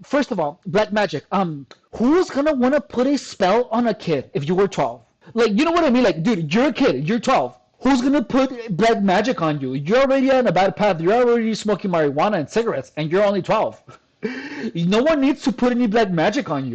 First of all, black magic. Who's gonna wanna put a spell on a kid if you were 12? Like, you know what I mean? Like, dude, you're a kid. You're 12. Who's gonna put black magic on you? You're already on a bad path. You're already smoking marijuana and cigarettes, and you're only 12. No one needs to put any black magic on you.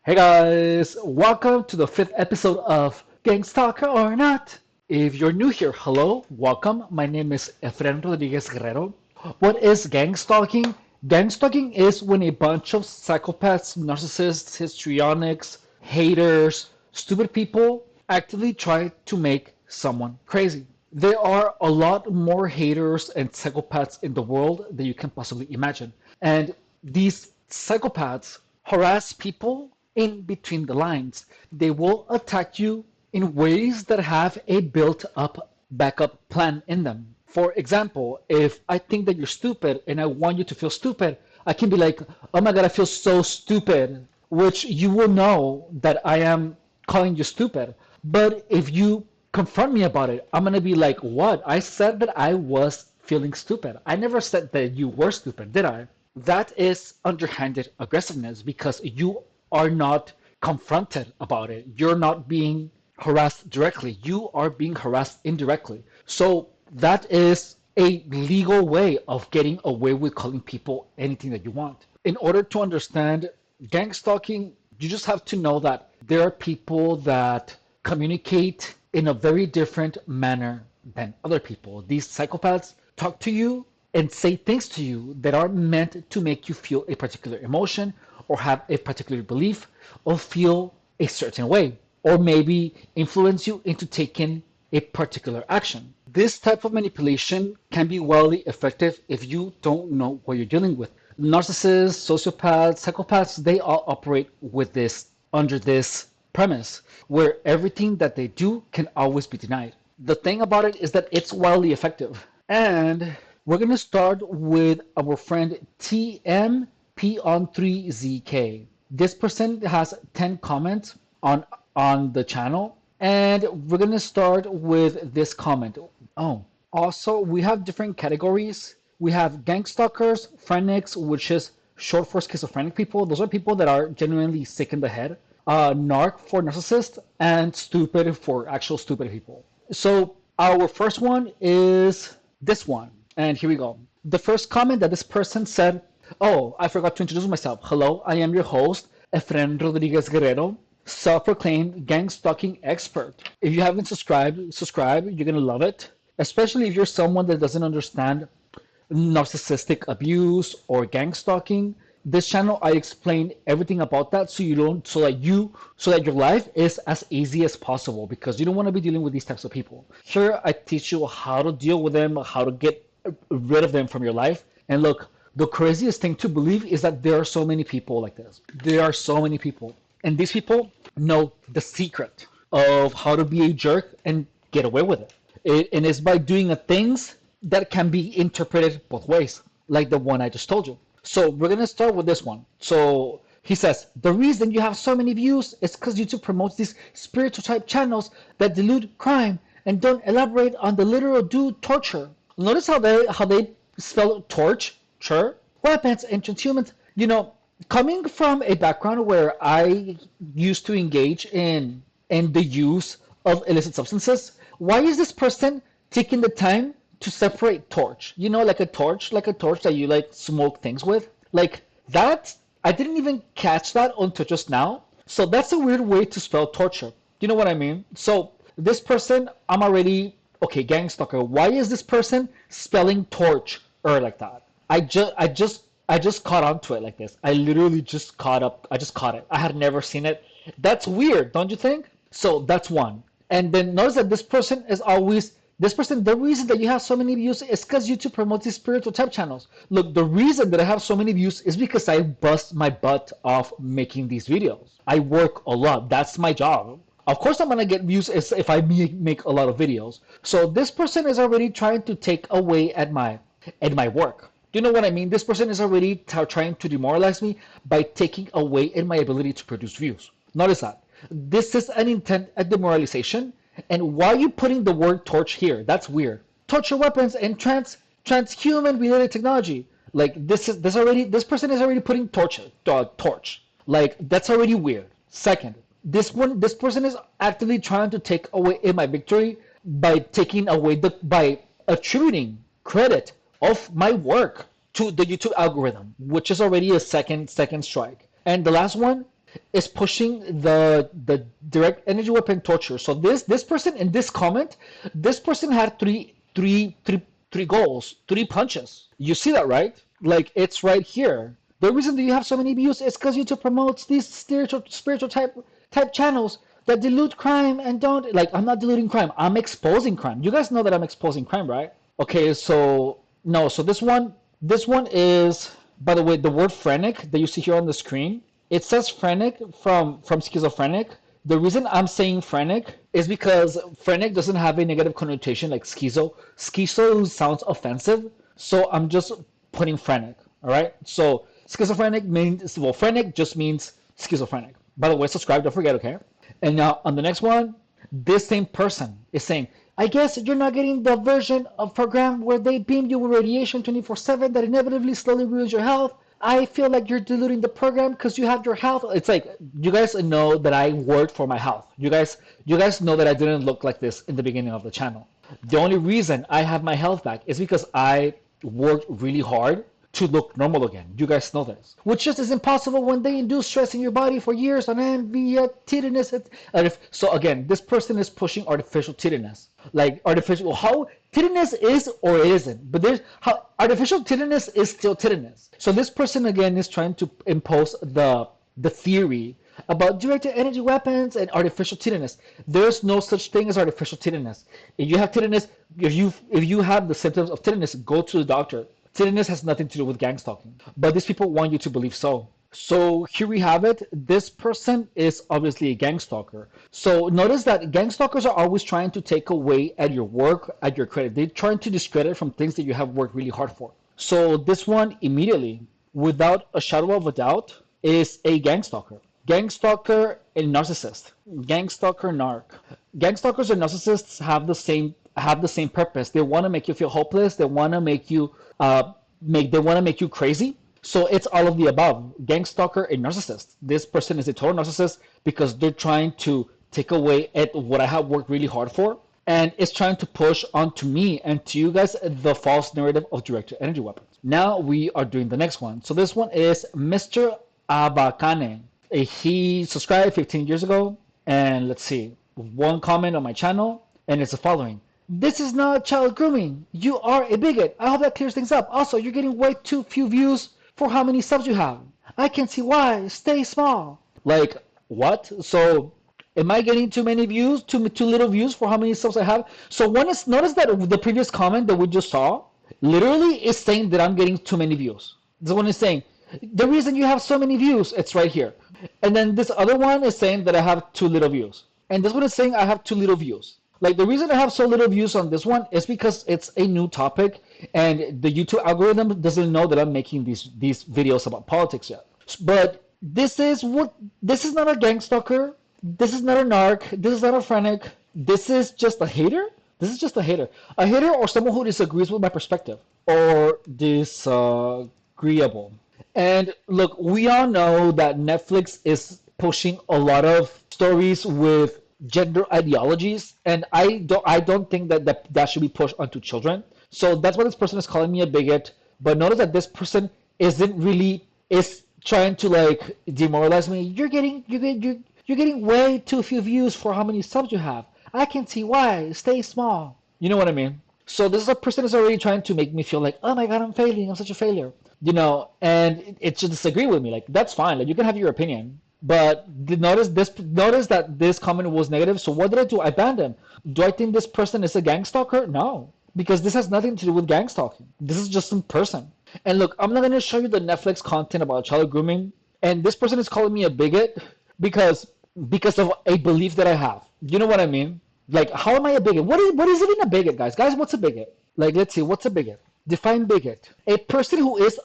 Hey guys, welcome to the fifth episode of Gang Stalker or Not. If you're new here, hello, welcome. My name is Efren Rodriguez Guerrero. What is gang stalking? Gang stalking is when a bunch of psychopaths, narcissists, histrionics, haters, stupid people actively try to make someone crazy. There are a lot more haters and psychopaths in the world than you can possibly imagine. And these psychopaths harass people in between the lines. They will attack you in ways that have a built up backup plan in them. For example, if I think that you're stupid and I want you to feel stupid, I can be like, oh my God, I feel so stupid, which you will know that I am calling you stupid. But if you confront me about it, I'm going to be like, what? I said that I was feeling stupid. I never said that you were stupid, did I? That is underhanded aggressiveness because you are not confronted about it. You're not being harassed directly. You are being harassed indirectly. So that is a legal way of getting away with calling people anything that you want. In order to understand gang stalking, you just have to know that there are people that communicate in a very different manner than other people. These psychopaths talk to you and say things to you that are meant to make you feel a particular emotion or have a particular belief or feel a certain way or maybe influence you into taking a particular action. This type of manipulation can be wildly effective if you don't know what you're dealing with. Narcissists, sociopaths, psychopaths, they all operate with this under this premise where everything that they do can always be denied. The thing about it is that it's wildly effective. And we're going to start with our friend TMP on 3ZK. This person has 10 comments on the channel, and we're going to start with this comment. Oh, also, we have different categories. We have gang stalkers, phrenics, which is short for schizophrenic people. Those are people that are genuinely sick in the head. Narc for narcissist, and stupid for actual stupid people. So our first one is this one. And here we go. The first comment that this person said, oh, I forgot to introduce myself. Hello, I am your host, Efren Rodriguez Guerrero, self-proclaimed gang stalking expert. If you haven't subscribed, subscribe. You're going to love it, especially if you're someone that doesn't understand narcissistic abuse or gang stalking. This channel, I explain everything about that so you don't, so that your life is as easy as possible because you don't want to be dealing with these types of people. Here, I teach you how to deal with them, how to get rid of them from your life. And look, the craziest thing to believe is that there are so many people like this. There are so many people. And these people know the secret of how to be a jerk and get away with it. And it's by doing things that can be interpreted both ways, like the one I just told you. So we're going to start with this one. So he says, the reason you have so many views is because YouTube promotes these spiritual type channels that delude crime and don't elaborate on the literal do torture. Notice how they spell torch, weapons, and transhumans. You know, coming from a background where I used to engage in the use of illicit substances, why is this person taking the time to separate torch? You know, like a torch that you like smoke things with. Like that, I didn't even catch that until just now. So that's a weird way to spell torture. You know what I mean? So this person, I'm already okay, gang stalker. Why is this person spelling torch like that? I just caught onto it like this. I literally just caught up. I just caught it. I had never seen it. That's weird, don't you think? So that's one. And then notice that this person is always this person. The reason that you have so many views is because YouTube promotes these spiritual type channels. Look, the reason that I have so many views is because I bust my butt off making these videos. I work a lot. That's my job. Of course I'm gonna get views if I make a lot of videos. So this person is already trying to take away at my work. Do you know what I mean? This person is already trying to demoralize me by taking away in my ability to produce views. Notice that. This is an intent at demoralization. And why are you putting the word torch here? That's weird. Torture weapons and transhuman related technology. Like this person is already putting torch. Like that's already weird. Second, this person is actively trying to take away in my victory by taking away by attributing credit of my work to the YouTube algorithm, which is already a second strike. And the last one is pushing the direct energy weapon torture. So this person in this comment, this person had three goals, three punches. You see that, right? Like it's right here. The reason that you have so many views is because YouTube promotes these spiritual type channels that dilute crime and don't like. I'm not diluting crime. I'm exposing crime. You guys know that I'm exposing crime, right? Okay, so no, so this one is, by the way, the word phrenic that you see here on the screen. It says phrenic from schizophrenic. The reason I'm saying phrenic is because phrenic doesn't have a negative connotation like schizo. Schizo sounds offensive, so I'm just putting phrenic. All right. So schizophrenic means, well, phrenic just means schizophrenic. By the way, subscribe. Don't forget. Okay. And now on the next one, this same person is saying, I guess you're not getting the version of program where they beam you with radiation 24/7 that inevitably slowly ruins your health. I feel like you're diluting the program because you have your health. It's like you guys know that I worked for my health. You guys know that I didn't look like this in the beginning of the channel. The only reason I have my health back is because I worked really hard to look normal again. You guys know this. Which just is impossible when they induce stress in your body for years on end via tidiness. So again, this person is pushing artificial tidiness. Like artificial, how tidiness is or it isn't. But there's how artificial tidiness is still tidiness. So this person again is trying to impose the theory about directed energy weapons and artificial tidiness. There's no such thing as artificial tidiness. If you have tidiness, if you have the symptoms of tidiness, go to the doctor. Tidiness has nothing to do with gang stalking, but these people want you to believe so. So here we have it. This person is obviously a gang stalker. So notice that gang stalkers are always trying to take away at your work, at your credit. They're trying to discredit from things that you have worked really hard for. So this one immediately, without a shadow of a doubt, is a gang stalker. Gang stalker and narcissist. Gang stalker narc. Gang stalkers and narcissists have the same purpose. They want to make you feel hopeless. They want to make you crazy. So it's all of the above. Gang stalker and narcissist. This person is a total narcissist because they're trying to take away at what I have worked really hard for, and it's trying to push onto me and to you guys the false narrative of directed energy weapons. Now we are doing the next one. So this one is Mr. Abakane. He subscribed 15 years ago, and let's see, one comment on my channel, and it's the following. This is not child grooming. You are a bigot. I hope that clears things up. Also, you're getting way too few views for how many subs you have. I can see why. Stay small. Like, what? So, am I getting too many views? Too little views for how many subs I have? So, notice that the previous comment that we just saw literally is saying that I'm getting too many views. This one is saying, the reason you have so many views, it's right here. And then this other one is saying that I have too little views. And this one is saying I have too little views. Like the reason I have so little views on this one is because it's a new topic and the YouTube algorithm doesn't know that I'm making these videos about politics yet. But this is not a gang stalker. This is not a narc. This is not a phrenic. This is just a hater. This is just a hater. A hater or someone who disagrees with my perspective or disagreeable. And look, we all know that Netflix is pushing a lot of stories with gender ideologies, and I don't think that should be pushed onto children. So that's why this person is calling me a bigot. But notice that this person is trying to like demoralize me. You're getting way too few views for how many subs you have. I can see why. Stay small. You know what I mean? So this is a person is already trying to make me feel like, oh my god, I'm failing. I'm such a failure. And it should disagree with me. Like that's fine. Like you can have your opinion. But notice that this comment was negative. So what did I do? I banned him. Do I think this person is a gang stalker? No, because this has nothing to do with gang stalking. This is just some person. And look, I'm not going to show you the Netflix content about child grooming. And this person is calling me a bigot because of a belief that I have. You know what I mean? Like, how am I a bigot? What is even a bigot, guys? Guys, what's a bigot? Like, let's see, what's a bigot? Define bigot. A person who is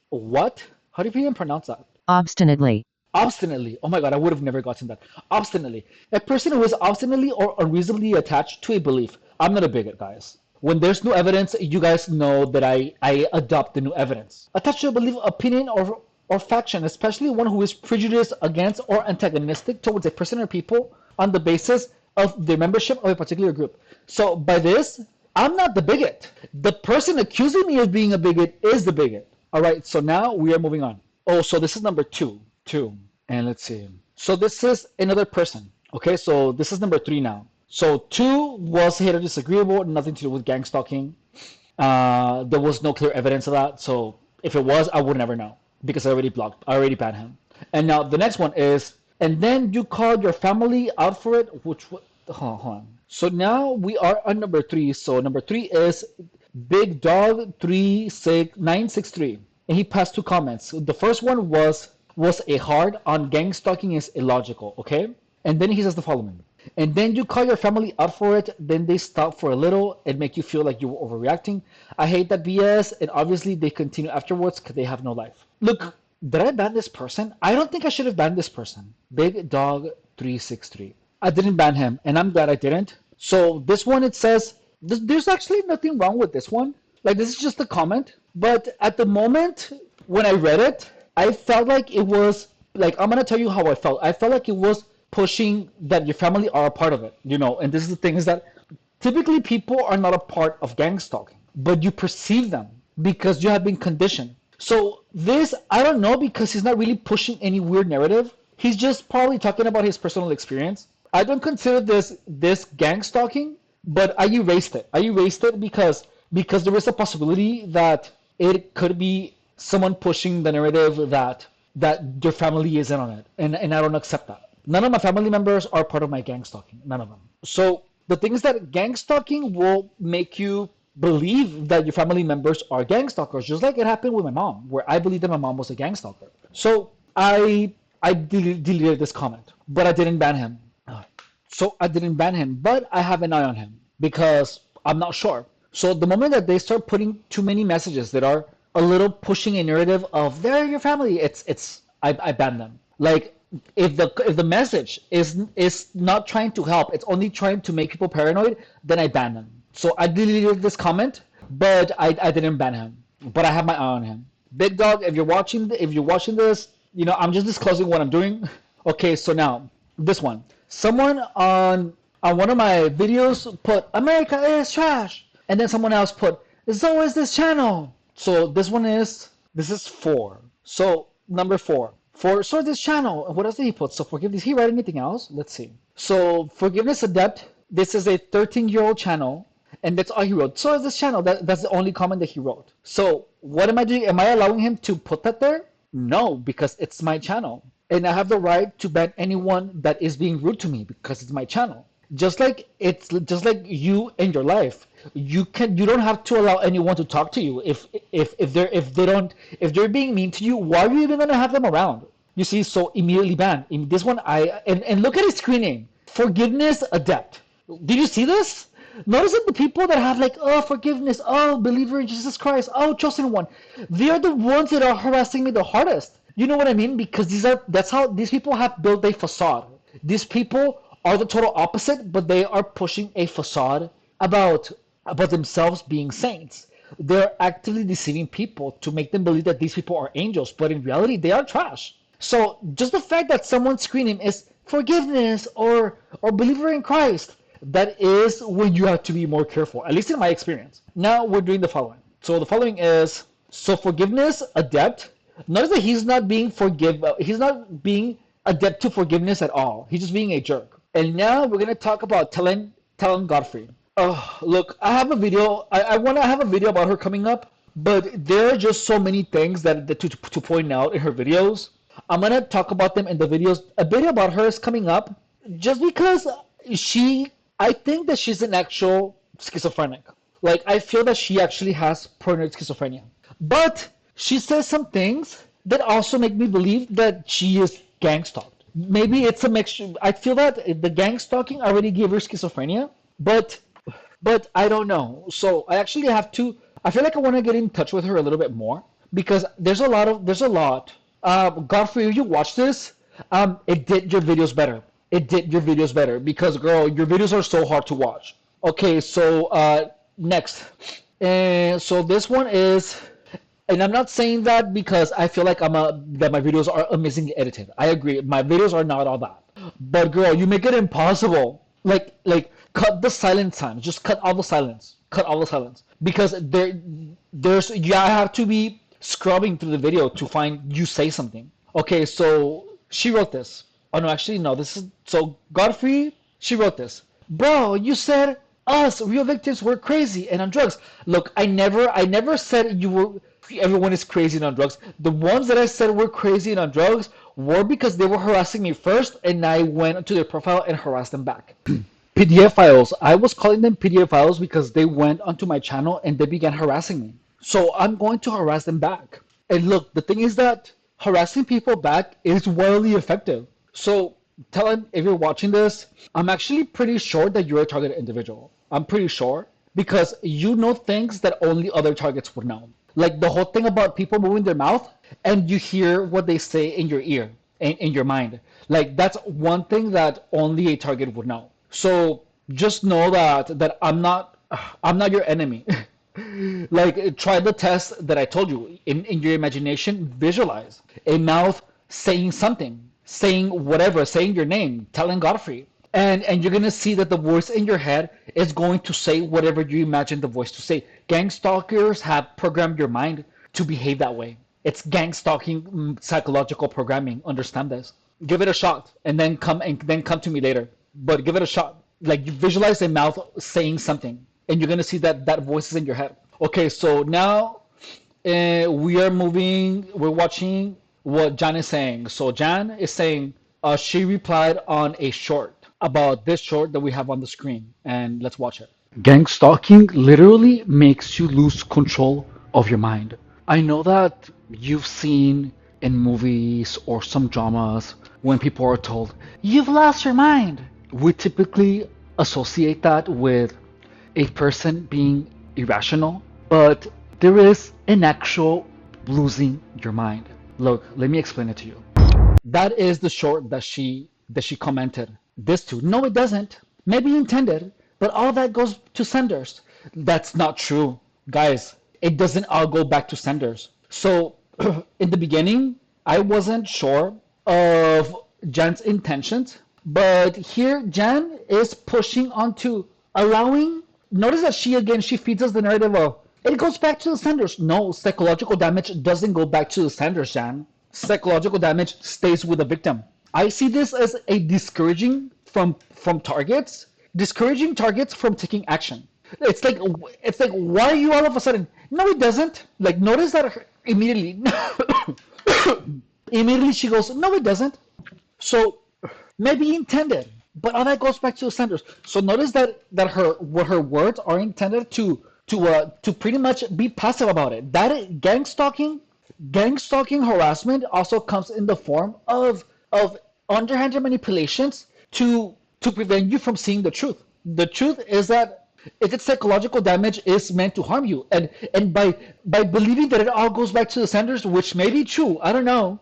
what? How do you even pronounce that? Obstinately. Obstinately. Oh my god, I would have never gotten that. Obstinately. A person who is obstinately or unreasonably attached to a belief. I'm not a bigot, guys. When there's new evidence, you guys know that I adopt the new evidence. Attached to a belief, opinion, or faction, especially one who is prejudiced against or antagonistic towards a person or people on the basis of their membership of a particular group. So by this, I'm not the bigot. The person accusing me of being a bigot is the bigot. All right, so now we are moving on. Oh, so this is number two. Two. And let's see. So this is another person. Okay, so this is number three now. So two was hate or disagreeable, nothing to do with gang stalking. There was no clear evidence of that. So if it was, I would never know because I already banned him. And now the next one is, and then you called your family out for it, which, hold on. So now we are on number three. So number three is Big Dog 36963, and he passed two comments. The first one was a hard on gang stalking is illogical, okay? And then he says the following. And then you call your family out for it, then they stop for a little and make you feel like you were overreacting. I hate that BS, and obviously they continue afterwards because they have no life. Look, did I ban this person? I don't think I should have banned this person. Big Dog 363. I didn't ban him, and I'm glad I didn't. So this one, it says, there's actually nothing wrong with this one. Like, this is just a comment. But at the moment, when I read it, I felt like it was, like, I'm going to tell you how I felt. I felt like it was pushing that your family are a part of it, you know. And this is the thing is that typically people are not a part of gang stalking, but you perceive them because you have been conditioned. So this, I don't know, because he's not really pushing any weird narrative. He's just probably talking about his personal experience. I don't consider this gang stalking, but I erased it. I erased it because there is a possibility that it could be someone pushing the narrative that your family is in on it, and I don't accept that. None of my family members are part of my gang stalking. None of them. So the thing is that gang stalking will make you believe that your family members are gang stalkers, just like it happened with my mom, where I believed that my mom was a gang stalker. So I deleted this comment, but I didn't ban him. So I didn't ban him, but I have an eye on him because I'm not sure. So the moment that they start putting too many messages that are a little pushing a narrative of they're your family, I ban them. Like if the message is not trying to help, it's only trying to make people paranoid, then I ban them. So I deleted this comment, but I didn't ban him. But I have my eye on him. Big Dog, if you're watching this, you know I'm just disclosing what I'm doing. Okay, so now this one. Someone on one of my videos put America is trash, and then someone else put so is this channel. So this is four. So number four. For so is this channel. And what else did he put? So forgiveness. Did he write anything else? Let's see. So forgiveness adept. This is a 13-year-old channel, and that's all he wrote. So is this channel. That's the only comment that he wrote. So what am I doing? Am I allowing him to put that there? No, because it's my channel. And I have the right to ban anyone that is being rude to me because it's my channel. Just like you in your life. You don't have to allow anyone to talk to you if they're being mean to you, why are you even gonna have them around? You see, so immediately ban. In this one and look at his screen name. Forgiveness adept. Did you see this? Notice that the people that have like, oh, forgiveness, oh, believer in Jesus Christ, oh, chosen one, they are the ones that are harassing me the hardest. You know what I mean? Because that's how these people have built a facade. These people are the total opposite, but they are pushing a facade about themselves being saints. They're actively deceiving people to make them believe that these people are angels, but in reality, they are trash. So just the fact that someone's screening is forgiveness or believer in Christ, that is when you have to be more careful, at least in my experience. Now we're doing the following. So the following is, so forgiveness adept. Notice that he's not being adept to forgiveness at all. He's just being a jerk. And now we're gonna talk about Talon Godfrey. Oh, look, I have a video. I want to have a video about her coming up, but there are just so many things that to point out in her videos. I'm gonna talk about them in the videos. A video about her is coming up, just because I think that she's an actual schizophrenic. Like, I feel that she actually has paranoid schizophrenia. But she says some things that also make me believe that she is gang stalked. Maybe it's a mixture. I feel that the gang stalking already gave her schizophrenia, but I don't know. So I actually have to I feel like I want to get in touch with her a little bit more because there's a lot. Godfrey, if you watch this, it did your videos better. It did your videos better because, girl, your videos are so hard to watch. Okay, so next, and so this one is, and I'm not saying that because I feel like that my videos are amazingly edited. I agree, my videos are not all that. But girl, you make it impossible. Cut the silent time. Just cut all the silence. Cut all the silence because there's yeah, I have to be scrubbing through the video to find you say something. Okay, so she wrote this. Oh no, actually no. This is so Godfrey. She wrote this. Bro, you said us real victims were crazy and on drugs. Look, I never said you were. Everyone is crazy and on drugs. The ones that I said were crazy and on drugs were because they were harassing me first, and I went to their profile and harassed them back. PDF files. I was calling them PDF files because they went onto my channel and they began harassing me. So I'm going to harass them back. And look, the thing is that harassing people back is wildly effective. So tell them if you're watching this, I'm actually pretty sure that you're a target individual. I'm pretty sure because you know things that only other targets would know. Like the whole thing about people moving their mouth and you hear what they say in your ear, in your mind. Like that's one thing that only a target would know. So just know that I'm not your enemy. Like try the test that I told you. In your imagination, visualize a mouth saying something, saying whatever, saying your name, telling Godfrey. And you're gonna see that the voice in your head is going to say whatever you imagine the voice to say. Gang stalkers have programmed your mind to behave that way. It's gang stalking, psychological programming. Understand this. Give it a shot, and then come to me later. But give it a shot. Like you visualize a mouth saying something, and you're gonna see that voice is in your head. Okay, so now we are moving. We're watching what Jan is saying. So Jan is saying she replied on a short about this short that we have on the screen, and let's watch it. Gang stalking literally makes you lose control of your mind. I know that you've seen in movies or some dramas when people are told, you've lost your mind. We typically associate that with a person being irrational, but there is an actual losing your mind. Look, let me explain it to you. That is the short that she commented this to. No, it doesn't. Maybe intended, but all that goes to senders. That's not true, guys. It doesn't all go back to senders. So in the beginning, I wasn't sure of Jan's intentions, but here Jan is pushing onto allowing. Notice that she feeds us the narrative of it goes back to the senders. No, psychological damage doesn't go back to the senders, Jan. Psychological damage stays with the victim. I see this as a discouraging from targets, discouraging targets from taking action. It's like why are you all of a sudden? No, it doesn't. Like notice that immediately, immediately she goes, no, it doesn't. So maybe intended, but all that goes back to the senders. So notice that her words are intended to pretty much be passive about it. That gang stalking harassment also comes in the form of underhanded manipulations to prevent you from seeing the truth. The truth is that if its psychological damage is meant to harm you, and by believing that it all goes back to the senders, which may be true, I don't know,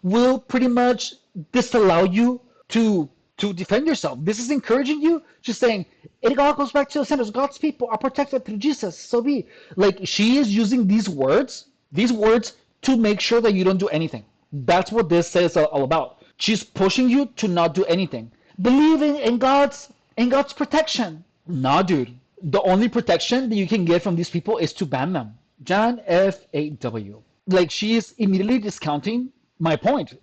will pretty much disallow you to defend yourself. This is encouraging you, just saying it all goes back to the senders. God's people are protected through Jesus. So be like she is using these words to make sure that you don't do anything. That's what this says all about. She's pushing you to not do anything. Believing in God's protection. Nah, dude. The only protection that you can get from these people is to ban them. John F8W. Like she is immediately discounting my point.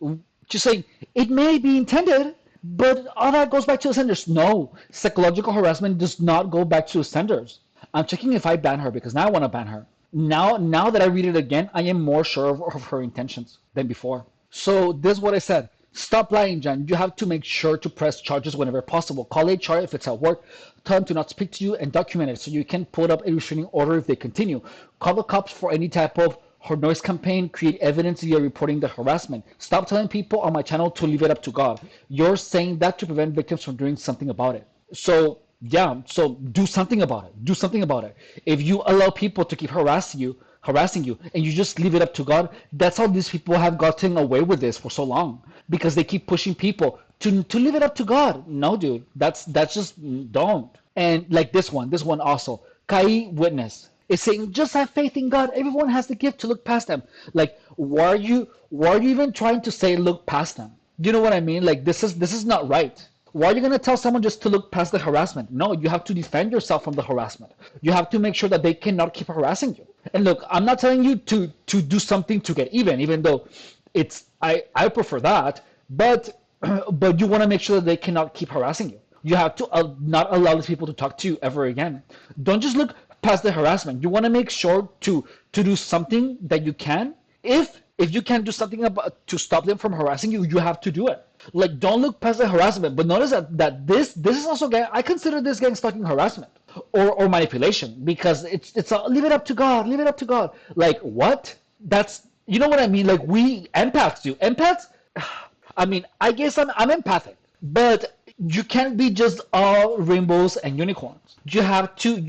Just saying it may be intended, but all that goes back to the senders. No, psychological harassment does not go back to the senders. I'm checking if I ban her because now I want to ban her. Now that I read it again, I am more sure of her intentions than before. So this is what I said. Stop lying, Jan. You have to make sure to press charges whenever possible. Call HR if it's at work. Tell them to not speak to you and document it so you can put up a restraining order if they continue. Call the cops for any type of noise campaign. Create evidence via reporting the harassment. Stop telling people on my channel to leave it up to God. You're saying that to prevent victims from doing something about it. So Yeah, so do something about it. Do something about it. If you allow people to keep harassing you, and you just leave it up to God, that's how these people have gotten away with this for so long because they keep pushing people to leave it up to God. No, dude, that's just don't. And like this one also, Kai witness is saying just have faith in God. Everyone has the gift to look past them. Like, why are you even trying to say look past them? Do you know what I mean? Like this is not right. Why are you going to tell someone just to look past the harassment? No, you have to defend yourself from the harassment. You have to make sure that they cannot keep harassing you. And look, I'm not telling you to do something to get even though I prefer that, but but you want to make sure that they cannot keep harassing you. You have to not allow these people to talk to you ever again. Don't just look past the harassment. You want to make sure to do something that you can. If you can do something about to stop them from harassing you, you have to do it. Like, don't look past the harassment. But notice that this is also gang. I consider this gang stalking harassment or manipulation because it's leave it up to God. Leave it up to God. Like what? That's you know what I mean. Like we empaths do. Empaths. I mean, I guess I'm empathic, but you can't be just all rainbows and unicorns. You have to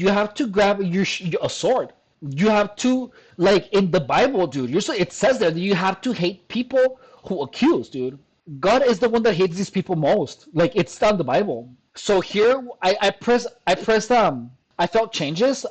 grab a sword. You have to like in the Bible, dude. It says there that you have to hate people who accuse, dude. God is the one that hates these people most. Like it's on the Bible. So here I felt changes.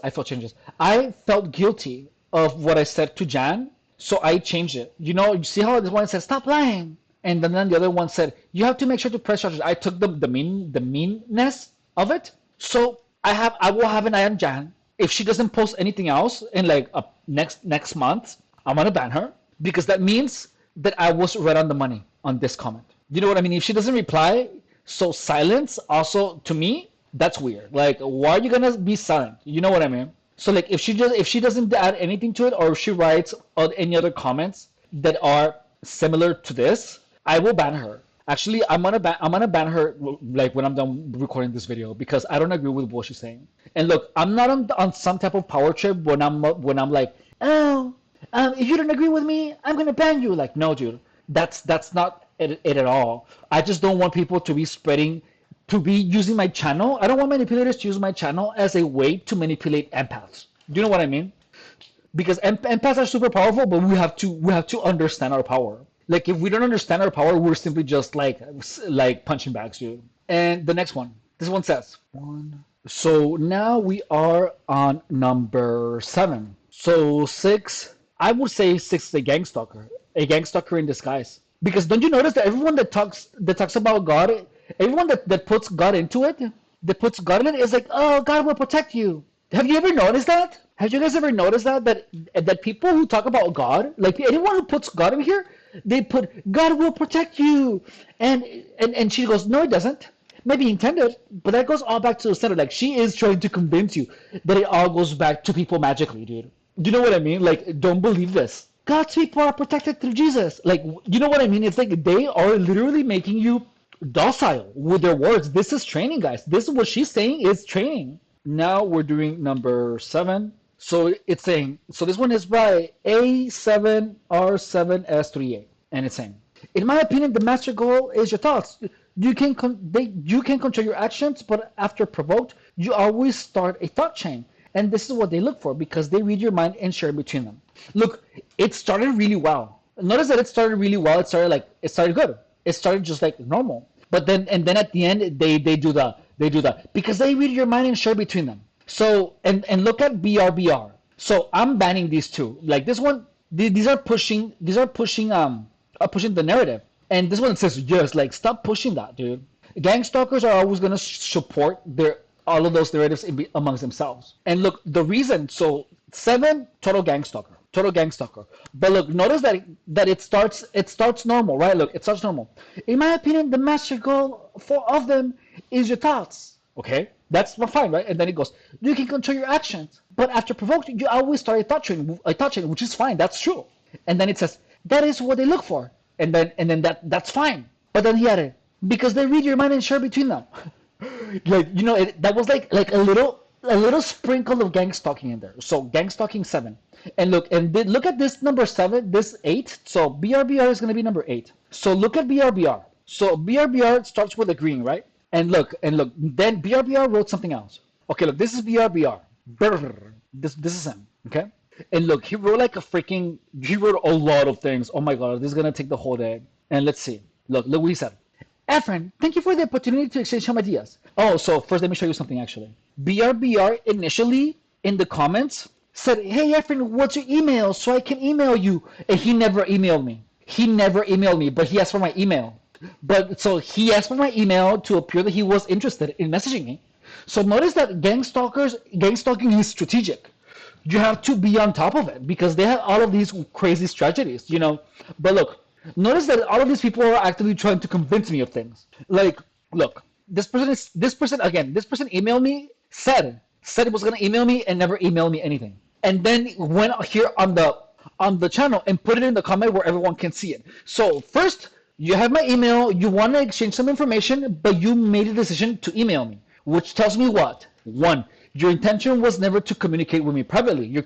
I felt guilty of what I said to Jan, so I changed it. You see how this one said stop lying, and then the other one said you have to make sure to press charges. I took the meanness of it. So I will have an eye on Jan. If she doesn't post anything else in like next month, I'm gonna ban her because that means that I was right on the money on this comment. You know what I mean? If she doesn't reply, so silence also to me that's weird. Like why are you gonna be silent? You know what I mean? So like if she doesn't add anything to it or if she writes any other comments that are similar to this, I will ban her. Actually, I'm gonna ban her like when I'm done recording this video because I don't agree with what she's saying. And look, I'm not on some type of power trip when I'm like, oh, if you don't agree with me, I'm gonna ban you. Like, no, dude, that's not it at all. I just don't want people to be using my channel. I don't want manipulators to use my channel as a way to manipulate empaths. Do you know what I mean? Because empaths are super powerful, but we have to understand our power. Like if we don't understand our power, we're simply just like punching bags, dude. And the next one, this one says one. So now we are on number 7. So 6, I would say 6 is a gang stalker in disguise. Because don't you notice that everyone that talks about God, everyone that puts God into it, that puts God in it is like, oh, God will protect you. Have you ever noticed that? Have you guys ever noticed that people who talk about God, like anyone who puts God in here, they put God will protect you, and she goes, no, it doesn't. Maybe intended, but that goes all back to the center. Like she is trying to convince you that it all goes back to people magically, dude. Do you know what I mean? Like, don't believe this. God's people are protected through Jesus. Like, you know what I mean? It's like they are literally making you docile with their words. This is training, guys. This is what she's saying is training. Now we're doing number 7. So it's saying, so this one is by A7R7S38, and it's saying, in my opinion, the master goal is your thoughts. You can control your actions, but after provoked, you always start a thought chain. And this is what they look for because they read your mind and share between them. Look, it started really well. Notice that it started really well. It started good. It started just like normal. But then at the end they do that because they read your mind and share between them. So and look at BRBR. So I'm banning these two. Like this one, these are pushing the narrative. And this one says yes, like stop pushing that, dude. Gang stalkers are always gonna support their all of those narratives amongst themselves. And look, the reason so 7 total gang stalker. But look, notice that it starts normal, right? Look, it starts normal. In my opinion, the master goal for of them is your thoughts. Okay, that's fine, right? And then it goes, you can control your actions, but after provoked, you always start a thought chain, which is fine. That's true. And then it says that is what they look for, and then that's fine. But then he added, because they read your mind and share between them. Like that was like a little sprinkle of gang stalking in there. So gang stalking 7, and look at this number 7, this 8. So BRBR is going to be number 8. So look at BRBR. So BRBR starts with agreeing, right? And look. Then BRBR wrote something else. Okay, look, this is BRBR. Brr. This is him. Okay, and look, he wrote like a freaking. He wrote a lot of things. Oh my god, this is gonna take the whole day. And let's see. Look what he said. Efren, thank you for the opportunity to exchange some ideas. Oh, so first let me show you something actually. BRBR initially in the comments said, hey Efren, what's your email so I can email you? And he never emailed me. He never emailed me, but he asked for my email. But so he asked for my email to appear that he was interested in messaging me. So notice that gang stalking is strategic. You have to be on top of it because they have all of these crazy strategies, you know. But look, notice that all of these people are actively trying to convince me of things. Like, look, this person again. This person emailed me, said it was gonna email me, and never emailed me anything. And then went here on the channel and put it in the comment where everyone can see it. So first, you have my email. You want to exchange some information, but you made a decision to email me, which tells me what? One, your intention was never to communicate with me privately. Your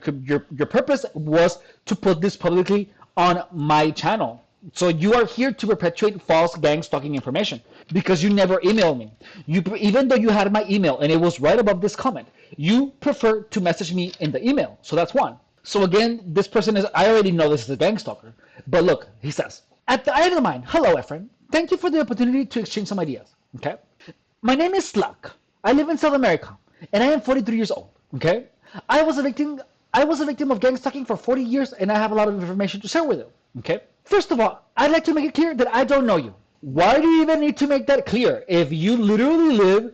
purpose was to put this publicly on my channel. So you are here to perpetuate false gang stalking information because you never emailed me. Even though you had my email and it was right above this comment, you prefer to message me in the email. So that's one. So again, this person is, I already know this is a gang stalker. But look, he says, at the end of the mind, hello, Efren. Thank you for the opportunity to exchange some ideas. Okay. My name is Slack. I live in South America, and I am 43 years old. Okay. I was a victim of gang stalking for 40 years, and I have a lot of information to share with you. Okay. First of all, I'd like to make it clear that I don't know you. Why do you even need to make that clear if you literally live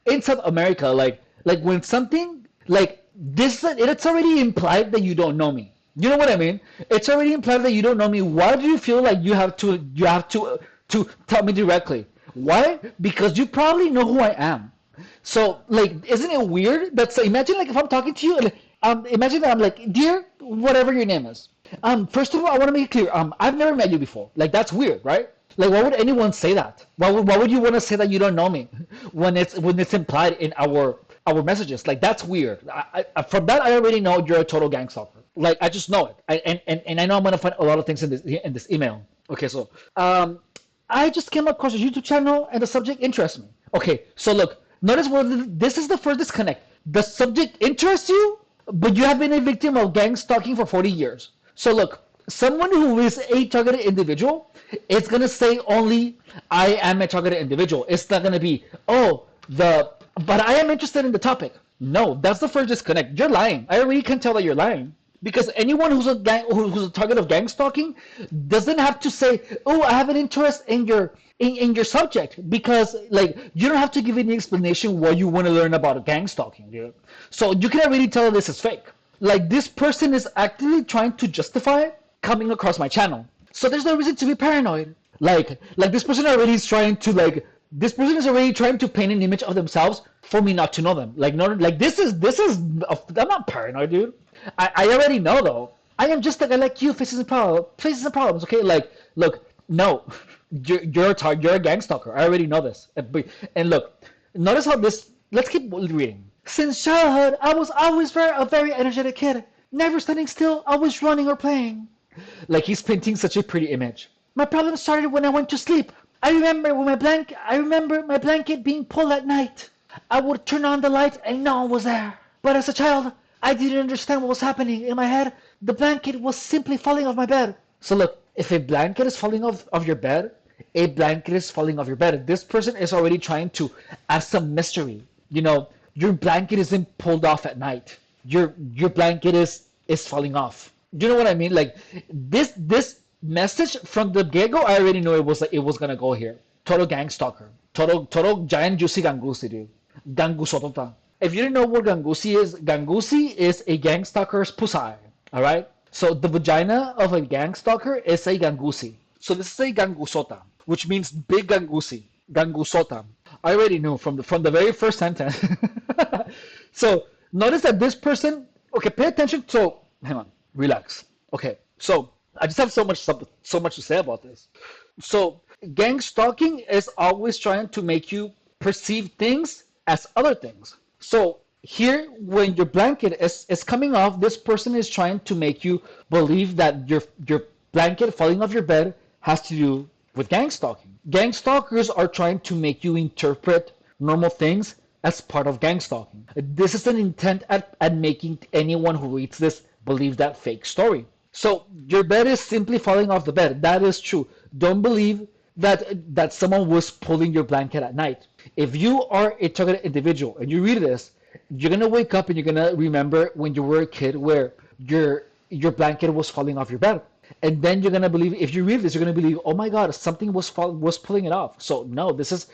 in South America? Like when something like this, it's already implied that you don't know me. You know what I mean? It's already implied that you don't know me. Why do you feel like you have to tell me directly? Why? Because you probably know who I am. So like, isn't it weird? That's imagine like if I'm talking to you, imagine that I'm like, dear, whatever your name is. First of all, I want to make it clear. I've never met you before. Like that's weird, right? Like, why would anyone say that? Why would you want to say that you don't know me when it's implied in our messages? Like that's weird. From that, I already know you're a total gang stalker. Like I just know it. And I know I'm gonna find a lot of things in this email. Okay, so I just came across your YouTube channel and the subject interests me. Okay, so look, notice this is the first disconnect. The subject interests you, but you have been a victim of gang stalking for 40 years. So look, someone who is a targeted individual, it's gonna say only I am a targeted individual. It's not gonna be but I am interested in the topic. No, that's the first disconnect. You're lying. I already can tell that you're lying. Because anyone who's a target of gang stalking doesn't have to say, "Oh, I have an interest in your subject," because like you don't have to give any explanation why you want to learn about gang stalking, dude. So you can already tell this is fake. Like this person is actively trying to justify coming across my channel. So there's no reason to be paranoid. Like this person already is trying to this person is already trying to paint an image of themselves for me not to know them. This is I'm not paranoid, dude. I already know though. I am just a guy like you faces problems. Okay, like look, no, you're a gang stalker. I already know this. And look, notice how this. Let's keep reading. Since childhood, I was always a very energetic kid, never standing still, always running or playing. Like he's painting such a pretty image. My problem started when I went to sleep. I remember my blanket being pulled at night. I would turn on the light and no one was there. But as a child, I didn't understand what was happening. In my head, the blanket was simply falling off my bed. So look, if a blanket is falling off of your bed, a blanket is falling off your bed. This person is already trying to add some mystery. You know, your blanket isn't pulled off at night. Your blanket is falling off. Do you know what I mean? Like this message from the get-go, I already knew it was gonna go here. Total gang stalker. Total giant juicy gangusi, dude. Gangusotota. If you didn't know what Gangusi is a gang stalker's pussy. Alright? So the vagina of a gang stalker is a Gangusi. So this is a Gangusota, which means big Gangusi. Gangusota. I already knew from the very first sentence. So notice that this person, okay, pay attention. So hang on, relax. Okay, so I just have so much to say about this. So gang stalking is always trying to make you perceive things as other things. So here, when your blanket is coming off, this person is trying to make you believe that your blanket falling off your bed has to do with gang stalking. Gang stalkers are trying to make you interpret normal things as part of gang stalking. This is an intent at making anyone who reads this believe that fake story. So your bed is simply falling off the bed. That is true. Don't believe that someone was pulling your blanket at night. If you are a targeted individual and you read this, you're gonna wake up and you're gonna remember when you were a kid where your blanket was falling off your bed. And then you're gonna believe, if you read this, you're gonna believe, oh my God, something was pulling it off. So no, this is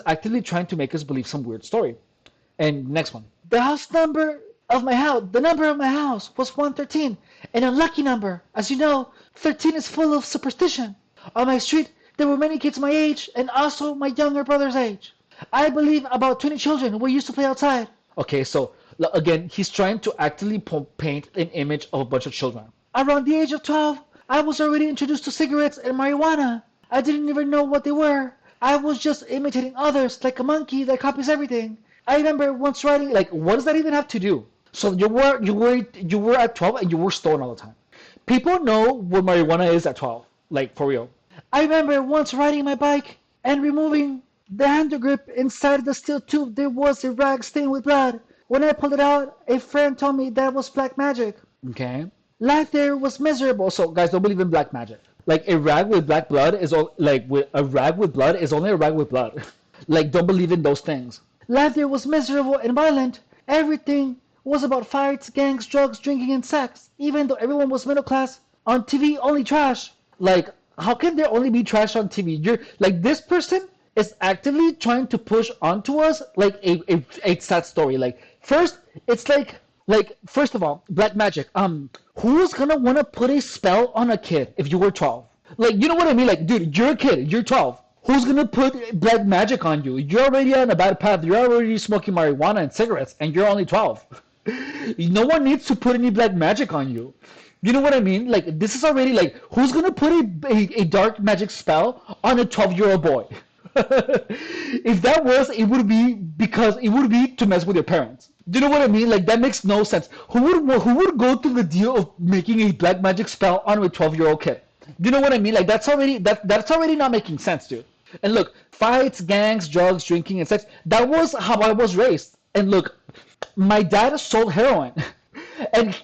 actively trying to make us believe some weird story. And next one. The number of my house was 113, an unlucky number. As you know, 13 is full of superstition. On my street, there were many kids my age and also my younger brother's age. I believe about 20 children were used to play outside. Okay, so again, he's trying to actively paint an image of a bunch of children. Around the age of 12, I was already introduced to cigarettes and marijuana. I didn't even know what they were. I was just imitating others like a monkey that copies everything. I remember once writing, like, what does that even have to do? So you were at 12 and you were stoned all the time. People know what marijuana is at 12, like for real. I remember once riding my bike and removing the handle grip inside the steel tube. There was a rag stained with blood. When I pulled it out, a friend told me that was black magic. Okay. Life there was miserable. So guys, don't believe in black magic. Like a rag with black blood is all like with a rag with blood is only a rag with blood. Like don't believe in those things. Life there was miserable and violent. Everything was about fights, gangs, drugs, drinking, and sex. Even though everyone was middle class, on TV only trash. Like how can there only be trash on TV? You're like this person is actively trying to push onto us like a sad story. Like first, it's like first of all, black magic. Who's gonna wanna put a spell on a kid if you were 12? Like you know what I mean? Like dude, you're a kid, you're 12. Who's gonna put black magic on you? You're already on a bad path. You're already smoking marijuana and cigarettes, and you're only 12. No one needs to put any black magic on you. You know what I mean? Like this is already like who's gonna put a dark magic spell on a 12-year-old boy? If that was, it would be because it would be to mess with your parents. Do you know what I mean? Like that makes no sense. Who would go through the deal of making a black magic spell on a 12-year-old kid? Do you know what I mean? Like that's already not making sense, dude. And look, fights, gangs, drugs, drinking, and sex. That was how I was raised. And look, my dad sold heroin, and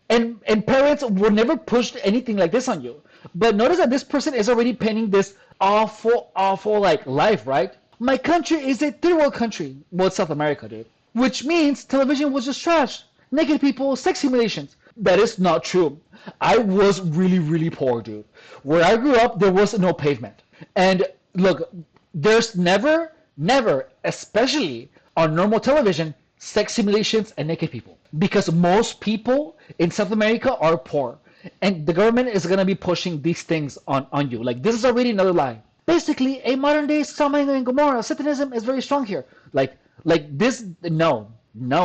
and parents would never push anything like this on you. But notice that this person is already painting this awful like life, right? My country is a third world country. Well, it's South America, dude. Which means television was just trash. Naked people, sex simulations. That is not true. I was really poor, dude. Where I grew up, there was no pavement. And look, there's never, especially on normal television, sex simulations and naked people. Because most people in South America are poor. And the government is going to be pushing these things on you. Like, this is already another lie. Basically, a modern-day Sodom and Gomorrah. Satanism is very strong here. Like this, no,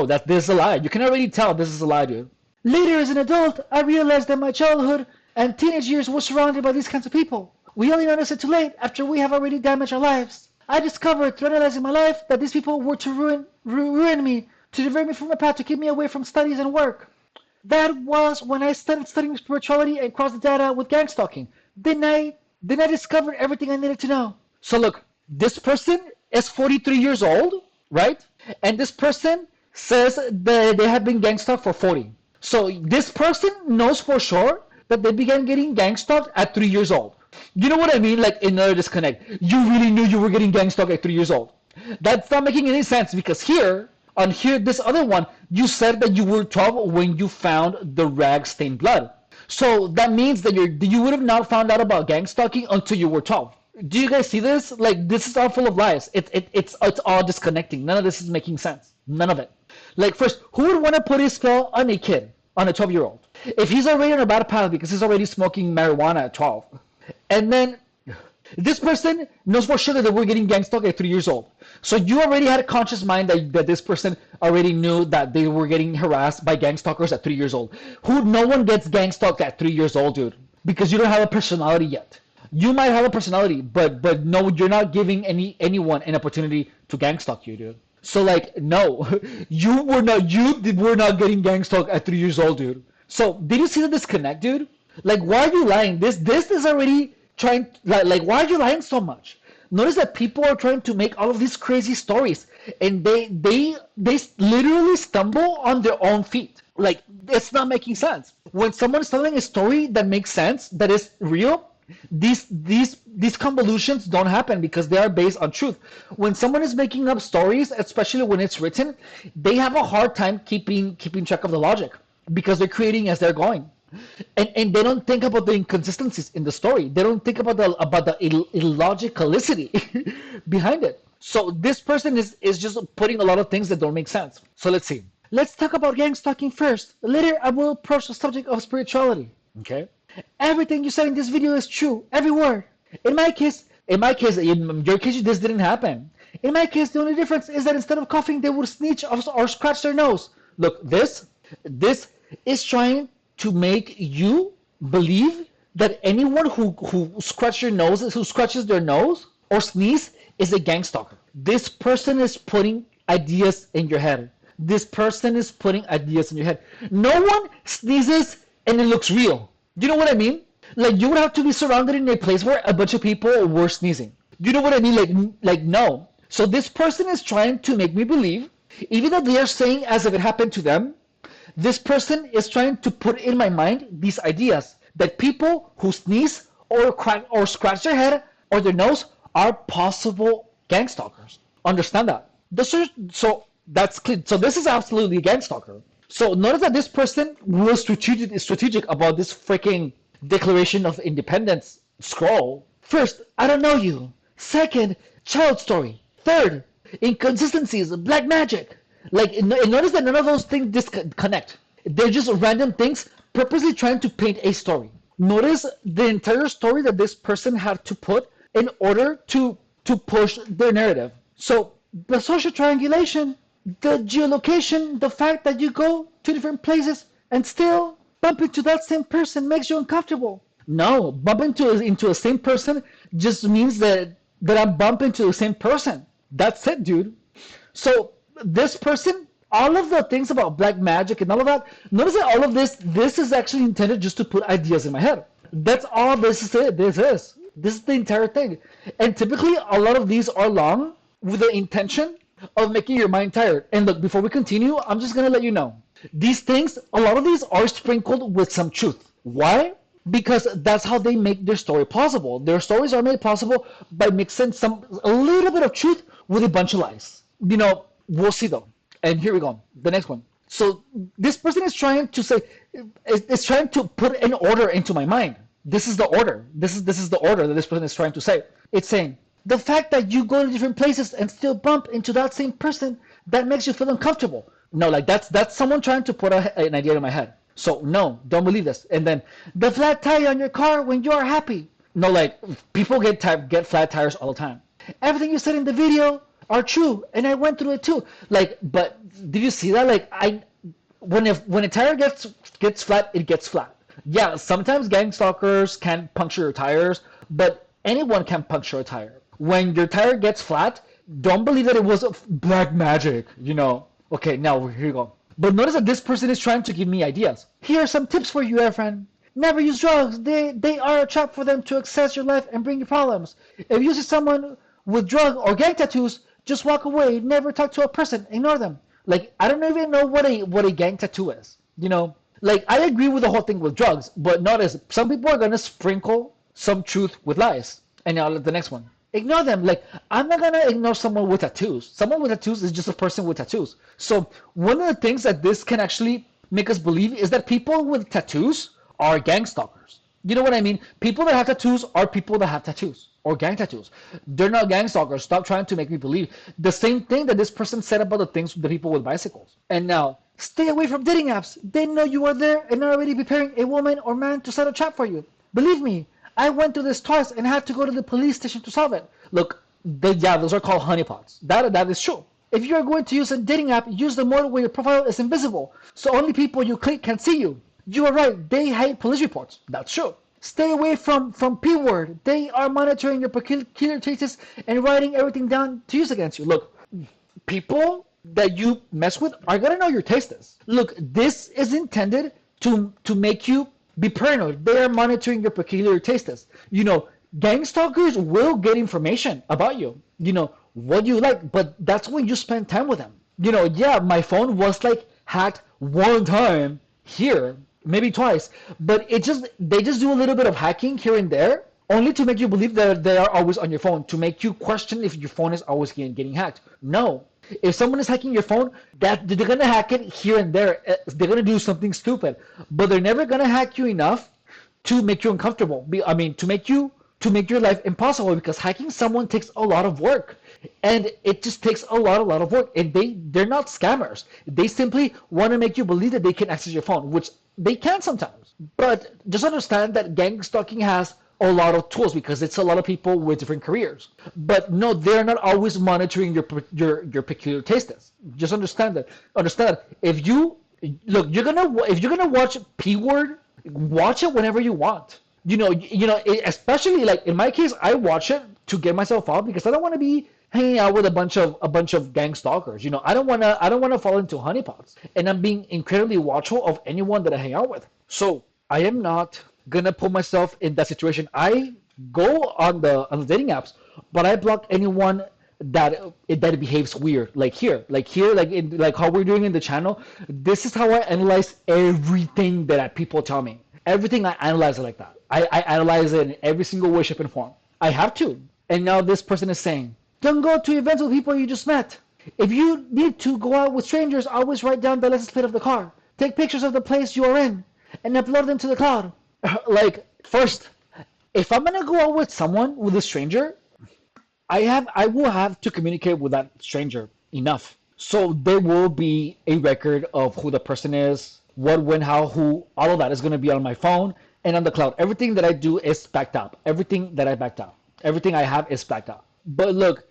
this is a lie. You can already tell this is a lie, dude. Later, as an adult, I realized that my childhood and teenage years were surrounded by these kinds of people. We only notice it too late after we have already damaged our lives. I discovered through analyzing my life that these people were to ruin me, to divert me from the path, to keep me away from studies and work. That was when I started studying spirituality and crossed the data with gang stalking. Then I discovered everything I needed to know. So look, this person is 43 years old, right? And this person says that they have been gang stalked for 40. So this person knows for sure that they began getting gang stalked at 3 years old. You know what I mean? Like another disconnect. You really knew you were getting gang stalked at 3 years old. That's not making any sense because this other one, you said that you were 12 when you found the rag stained blood. So that means that you would have not found out about gang stalking until you were 12. Do you guys see this? Like this is all full of lies. It's all disconnecting. None of this is making sense. None of it. Like first, who would want to put his spell on a kid, on a 12-year-old? If he's already on a bad path because he's already smoking marijuana at 12. And then this person knows for sure that they were getting gang stalked at 3 years old. So you already had a conscious mind that this person already knew that they were getting harassed by gang stalkers at 3 years old. No one gets gang stalked at 3 years old, dude. Because you don't have a personality yet. You might have a personality, but no, you're not giving anyone an opportunity to gang stalk you, dude. So like, no, you were not getting gang stalked at 3 years old, dude. So did you see the disconnect, dude? Like, why are you lying? This is already trying, like why are you lying so much? Notice that people are trying to make all of these crazy stories, and they literally stumble on their own feet. Like, it's not making sense. When someone's telling a story that makes sense, that is real, these convolutions don't happen because they are based on truth. When someone is making up stories, especially when it's written, they have a hard time keeping track of the logic because they're creating as they're going. And they don't think about the inconsistencies in the story. They don't think about the illogicality behind it. So this person is just putting a lot of things that don't make sense. So let's see. Let's talk about gang stalking first. Later, I will approach the subject of spirituality. Okay. Everything you said in this video is true. Every word. In my case, in your case, this didn't happen. In my case, the only difference is that instead of coughing, they would sneeze or scratch their nose. Look, this is trying to make you believe that anyone who scratches their nose or sneeze is a gang stalker. This person is putting ideas in your head. This person is putting ideas in your head. No one sneezes and it looks real. You know what I mean? Like, you would have to be surrounded in a place where a bunch of people were sneezing. You know what I mean? Like no. So this person is trying to make me believe, even though they are saying as if it happened to them, this person is trying to put in my mind these ideas that people who sneeze or crack or scratch their head or their nose are possible gang stalkers. Understand that? So that's clear. So this is absolutely a gang stalker. So notice that this person was strategic about this freaking Declaration of Independence scroll. First, I don't know you. Second, child story. Third, inconsistencies, black magic. Like, and notice that none of those things disconnect. They're just random things purposely trying to paint a story. Notice the entire story that this person had to put in order to push their narrative. So the social triangulation, the geolocation, the fact that you go to different places and still bump into that same person makes you uncomfortable. No, bumping into the same person just means that I'm bumping into the same person. That's it, dude. So this person, all of the things about black magic and all of that, notice that all of this is actually intended just to put ideas in my head. That's all this is. This is the entire thing. And typically, a lot of these are long with the intention of making your mind tired. And look, before we continue, I'm just going to let you know. These things, a lot of these are sprinkled with some truth. Why? Because that's how they make their story possible. Their stories are made possible by mixing a little bit of truth with a bunch of lies. You know, we'll see though. And here we go. The next one. So this person is trying to say, is trying to put an order into my mind. This is the order. This is the order that this person is trying to say. It's saying, the fact that you go to different places and still bump into that same person, that makes you feel uncomfortable. No, like that's someone trying to put an idea in my head. So no, don't believe this. And then the flat tire on your car when you are happy. No, like people get flat tires all the time. Everything you said in the video are true, and I went through it too. Like, but did you see that? Like, when a tire gets flat, it gets flat. Yeah, sometimes gang stalkers can puncture your tires, but anyone can puncture a tire. When your tire gets flat, don't believe that it was black magic, you know. Okay, now here you go. But notice that this person is trying to give me ideas. Here are some tips for you, friend. Never use drugs. They are a trap for them to access your life and bring you problems. If you see someone with drug or gang tattoos, just walk away. Never talk to a person. Ignore them. Like, I don't even know what a gang tattoo is. You know, like, I agree with the whole thing with drugs, but notice some people are gonna sprinkle some truth with lies. And now the next one. Ignore them. Like, I'm not gonna ignore someone with tattoos. Someone with tattoos is just a person with tattoos. So one of the things that this can actually make us believe is that people with tattoos are gang stalkers. You know what I mean? People that have tattoos are people that have tattoos or gang tattoos. They're not gang stalkers. Stop trying to make me believe the same thing that this person said about the people with bicycles. And now, stay away from dating apps. They know you are there and are already preparing a woman or man to set a trap for you. Believe me, I went through this twice and had to go to the police station to solve it. Look, those are called honeypots. That is true. If you are going to use a dating app, use the mode where your profile is invisible, so only people you click can see you. You are right. They hate police reports. That's true. Stay away from P-word. They are monitoring your peculiar traits and writing everything down to use against you. Look, people that you mess with are gonna know your tastes. Look, this is intended to make you be paranoid. They are monitoring your peculiar tastes. You know, Gang stalkers will get information about you, what you like, but that's when you spend time with them. Yeah, my phone was like hacked one time here, maybe twice, but they just do a little bit of hacking here and there, only to make you believe that they are always on your phone, to make you question if your phone is always getting hacked. No. If someone is hacking your phone, that they're gonna hack it here and there. They're gonna do something stupid, but they're never gonna hack you enough to make you uncomfortable. I mean, to make your life impossible, because hacking someone takes a lot of work, and it just takes a lot of work. And they're not scammers. They simply want to make you believe that they can access your phone, which they can sometimes. But just understand that gang stalking has a lot of tools, because it's a lot of people with different careers. But no, they're not always monitoring your peculiar tastes. Just understand that. Understand that if you look, if you're gonna watch P Word, watch it whenever you want. Especially like in my case, I watch it to get myself out, because I don't want to be hanging out with a bunch of gang stalkers. I don't wanna fall into honeypots, and I'm being incredibly watchful of anyone that I hang out with. So I am not gonna put myself in that situation. I go on the dating apps, but I block anyone that behaves weird. Like how we're doing in the channel. This is how I analyze everything that people tell me. Everything, I analyze it like that. I analyze it in every single way, shape, and form. I have to. And now this person is saying, don't go to events with people you just met. If you need to go out with strangers, always write down the license plate of the car. Take pictures of the place you are in and upload them to the cloud. Like, first, if I'm gonna go out with someone, with a stranger, I will have to communicate with that stranger enough. So there will be a record of who the person is, what, when, how, who, all of that is going to be on my phone and on the cloud. Everything that I do is backed up. Everything that I backed up. Everything I have is backed up. But look,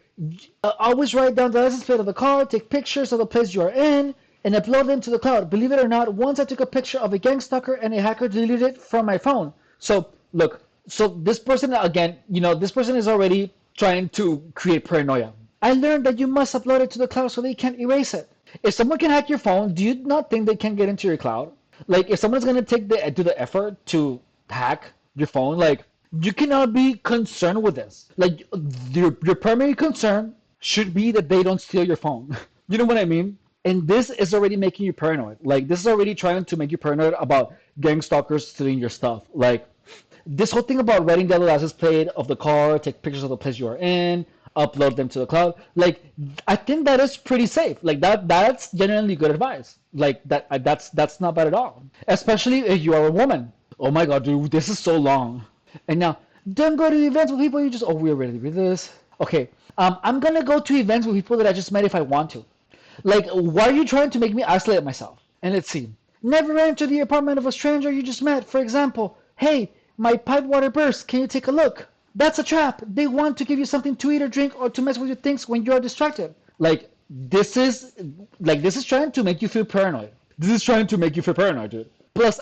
always write down the license plate of the car, take pictures of the place you are in, and upload them to the cloud. Believe it or not, once I took a picture of a gang stalker and a hacker deleted it from my phone. So look, so this person, again, this person is already trying to create paranoia. I learned that you must upload it to the cloud so they can't erase it. If someone can hack your phone, do you not think they can get into your cloud? Like, if someone's gonna do the effort to hack your phone, like, you cannot be concerned with this. Like, your primary concern should be that they don't steal your phone. You know what I mean? And this is already making you paranoid. Like, this is already trying to make you paranoid about gang stalkers stealing your stuff. Like, this whole thing about writing down the license plate of the car, take pictures of the place you are in, upload them to the cloud. Like, I think that is pretty safe. Like, that's genuinely good advice. Like, that's not bad at all. Especially if you are a woman. Oh my god, dude, this is so long. And now, don't go to events with people you just, oh, we already read this. Okay, I'm gonna go to events with people that I just met if I want to. Like, why are you trying to make me isolate myself? And let's see. Never enter the apartment of a stranger you just met. For example, hey, my pipe water burst. Can you take a look? That's a trap. They want to give you something to eat or drink or to mess with your things when you are distracted. This is trying to make you feel paranoid. This is trying to make you feel paranoid, dude. Plus,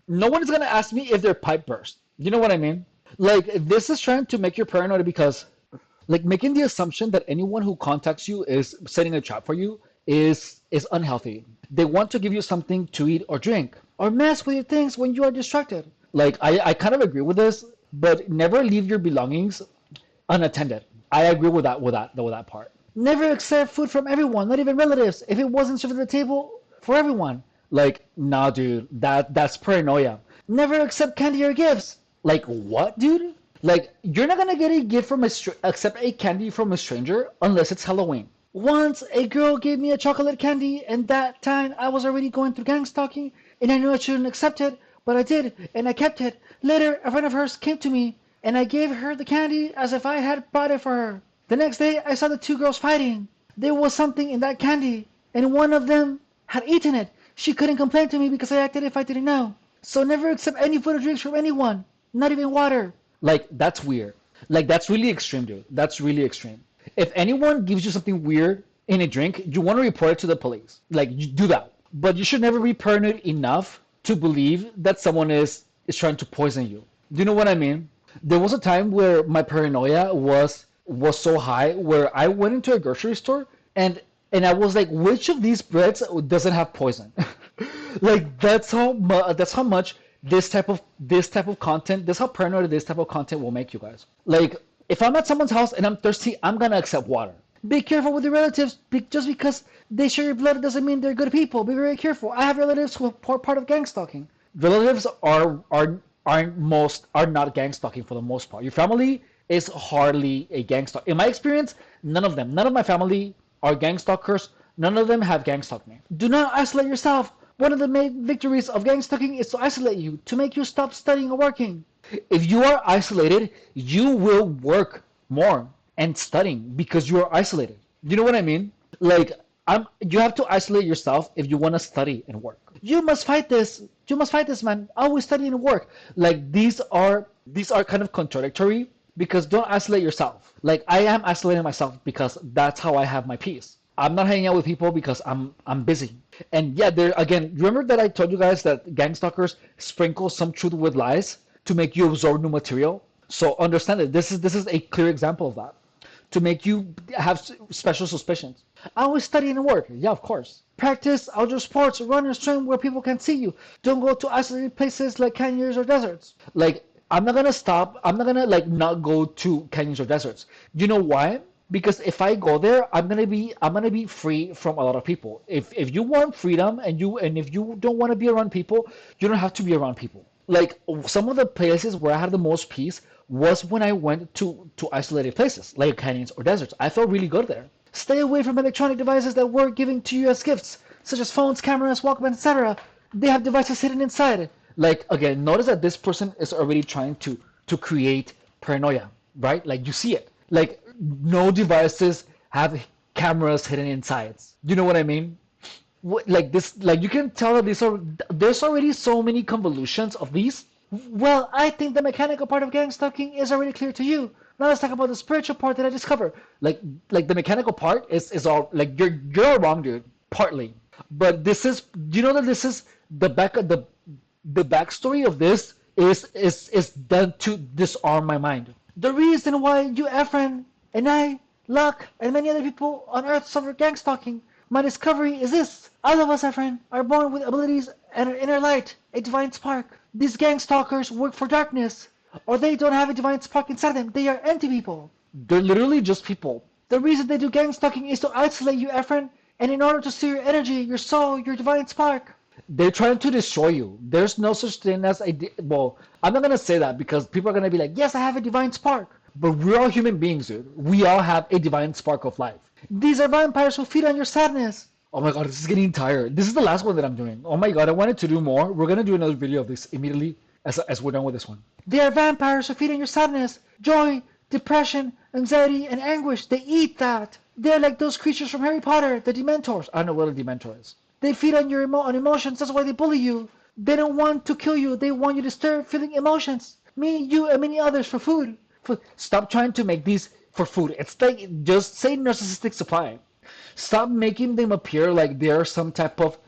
no one is gonna ask me if their pipe burst. You know what I mean? Like, this is trying to make you paranoid because, like, making the assumption that anyone who contacts you is setting a trap for you is unhealthy. They want to give you something to eat or drink or mess with your things when you are distracted. Like, I kind of agree with this, but never leave your belongings unattended. I agree with that part. Never accept food from everyone, not even relatives, if it wasn't served at the table for everyone. Like, nah, dude, that's paranoia. Never accept candy or gifts. Like, what, dude? Like, you're not gonna get a gift from accept a candy from a stranger unless it's Halloween. Once a girl gave me a chocolate candy, and that time I was already going through gang stalking, and I knew I shouldn't accept it, but I did, and I kept it. Later, a friend of hers came to me, and I gave her the candy as if I had bought it for her. The next day, I saw the two girls fighting. There was something in that candy, and one of them had eaten it. She couldn't complain to me because I acted if I didn't know. So never accept any food or drinks from anyone, not even water. Like, that's weird. Like, that's really extreme, dude. That's really extreme. If anyone gives you something weird in a drink, you want to report it to the police. Like, you do that. But you should never be paranoid enough to believe that someone is trying to poison you. Do you know what I mean? There was a time where my paranoia was so high where I went into a grocery store and I was like, which of these breads doesn't have poison? Like, that's how much this type of content, this is how paranoid this type of content will make you guys. Like, if I'm at someone's house and I'm thirsty, I'm gonna accept water. Be careful with your relatives. Just because they share your blood doesn't mean they're good people. Be very careful. I have relatives who are part of gang stalking. Relatives are not gang stalking for the most part. Your family is hardly a gang stalk. In my experience, none of my family are gang stalkers. None of them have gang stalked me. Do not isolate yourself. One of the main victories of gang stalking is to isolate you, to make you stop studying or working. If you are isolated, you will work more and studying because you are isolated. You know what I mean? Like, you have to isolate yourself if you want to study and work. You must fight this. You must fight this, man. Always study and work. Like, these are kind of contradictory because don't isolate yourself. Like, I am isolating myself because that's how I have my peace. I'm not hanging out with people because I'm busy. And yeah, there again, remember that I told you guys that gang stalkers sprinkle some truth with lies to make you absorb new material? So understand that this is a clear example of that. To make you have special suspicions. I always study and work. Yeah, of course. Practice outdoor sports, run and swim where people can see you. Don't go to isolated places like canyons or deserts. Like, I'm not gonna stop. I'm not gonna like not go to canyons or deserts. You know why? Because if I go there, I'm gonna be free from a lot of people. If you want freedom and if you don't want to be around people, you don't have to be around people. Like, some of the places where I had the most peace was when I went to isolated places like canyons or deserts. I felt really good there. Stay away from electronic devices that were given to you as gifts, such as phones, cameras, Walkman, etc. They have devices hidden inside. Like, again, notice that this person is already trying to create paranoia, right? Like, you see it. Like, no devices have cameras hidden inside. You know what I mean? Like this, like you can tell that there's already so many convolutions of these. Well, I think the mechanical part of gang stalking is already clear to you. Now let's talk about the spiritual part that I discovered. Like the mechanical part is all like you're all wrong, dude. Partly, but this is, you know that this is the backstory of this is done to disarm my mind. The reason why you, Efren, and I, Luck, and many other people on Earth suffer gang stalking, my discovery is this. All of us, Efren, are born with abilities and an inner light, a divine spark. These gang stalkers work for darkness, or they don't have a divine spark inside them. They are empty people. They're literally just people. The reason they do gang stalking is to isolate you, Efren, and in order to steal your energy, your soul, your divine spark. They're trying to destroy you. There's no such thing as well, I'm not gonna say that because people are gonna be like, yes, I have a divine spark. But we're all human beings, dude. We all have a divine spark of life. These are vampires who feed on your sadness. Oh my god, this is getting tired. This is the last one that I'm doing. Oh my god, I wanted to do more. We're gonna do another video of this immediately as we're done with this one. They are vampires who feed on your sadness, joy, depression, anxiety, and anguish. They eat that. They're like those creatures from Harry Potter, the Dementors. I don't know what a Dementor is. They feed on your on emotions. That's why they bully you. They don't want to kill you. They want you to start feeling emotions. Me, you, and many others for food. Stop trying to make these for food. It's like, just say narcissistic supply. Stop making them appear like they're some type of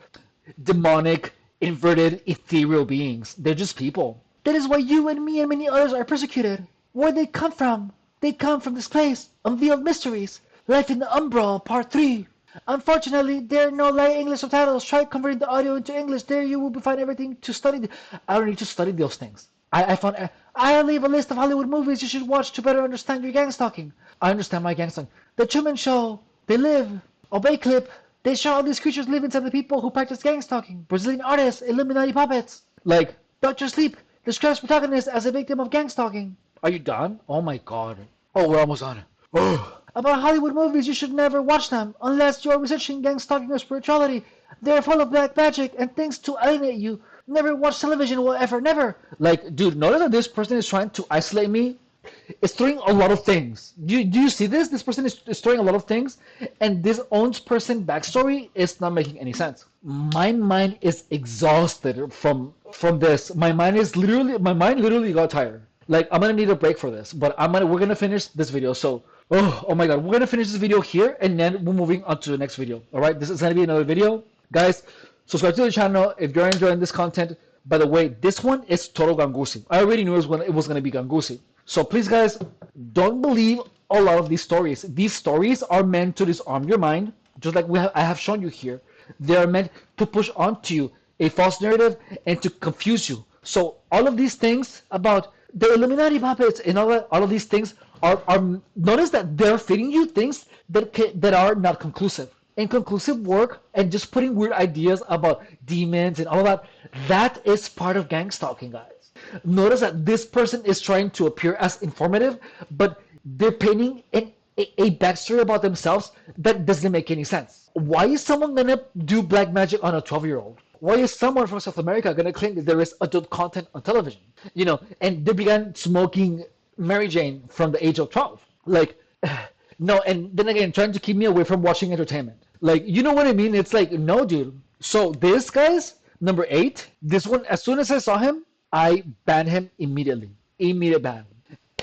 demonic, inverted, ethereal beings. They're just people. That is why you and me and many others are persecuted. Where they come from? They come from this place. Unveiled mysteries. Life in the Umbral, Part 3. Unfortunately, there are no light English subtitles. Try converting the audio into English. There you will find everything to study. I don't need to study those things. I'll leave a list of Hollywood movies you should watch to better understand your gang stalking. I understand my gang stalking. The Truman Show, They Live, Obey Clip. They show all these creatures live inside the people who practice gang stalking. Brazilian artists, Illuminati puppets. Like, Dr. Sleep describes protagonist as a victim of gang stalking. Are you done? Oh my god. Oh, we're almost done. Oh. About Hollywood movies, you should never watch them unless you're researching gang stalking or spirituality. They're full of black magic and things to alienate you. Never watch television, whatever, never. Like, dude, notice that this person is trying to isolate me. It's throwing a lot of things. Do you see this? This person is throwing a lot of things, and this own person backstory is not making any sense. My mind is exhausted from this. My mind literally got tired. Like, I'm gonna need a break for this, but we're gonna finish this video. So, oh my god, we're gonna finish this video here, and then we're moving on to the next video. All right, this is gonna be another video, guys. Subscribe to the channel if you're enjoying this content. By the way, this one is total gangusi. I already knew it was gonna be gangusi. So please, guys, don't believe a lot of these stories. These stories are meant to disarm your mind, just like I have shown you here. They are meant to push onto you a false narrative and to confuse you So all of these things about the Illuminati puppets and all of these things are notice that they're feeding you things that are not conclusive. Inconclusive work and just putting weird ideas about demons and all of that, that is part of gang stalking, guys. Notice that this person is trying to appear as informative, but they're painting a backstory about themselves that doesn't make any sense. Why is someone gonna do black magic on a 12-year-old? Why is someone from South America gonna claim that there is adult content on television? And they began smoking Mary Jane from the age of 12. Like, no, and then again, trying to keep me away from watching entertainment. Like, you know what I mean? It's like, no, dude. So this guy's number 8. This one, as soon as I saw him, I banned him immediately. Immediate ban.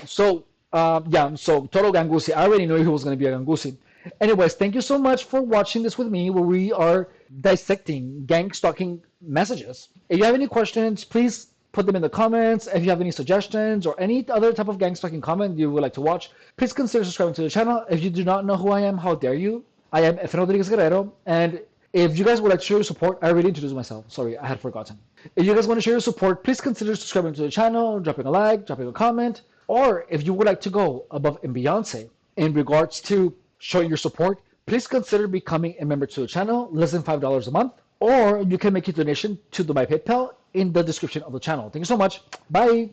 So, yeah, so total gangusi. I already knew he was going to be a gangusi. Anyways, thank you so much for watching this with me, where we are dissecting gang stalking messages. If you have any questions, please put them in the comments. If you have any suggestions or any other type of gang stalking comment you would like to watch, please consider subscribing to the channel. If you do not know who I am, how dare you? I am Efren Rodriguez Guerrero, and if you guys would like to show your support, I already introduced myself. Sorry, I had forgotten. If you guys want to share your support, please consider subscribing to the channel, dropping a like, dropping a comment, or if you would like to go above and beyond, say, in regards to showing your support, please consider becoming a member to the channel, less than $5 a month, or you can make a donation to my PayPal in the description of the channel. Thank you so much. Bye.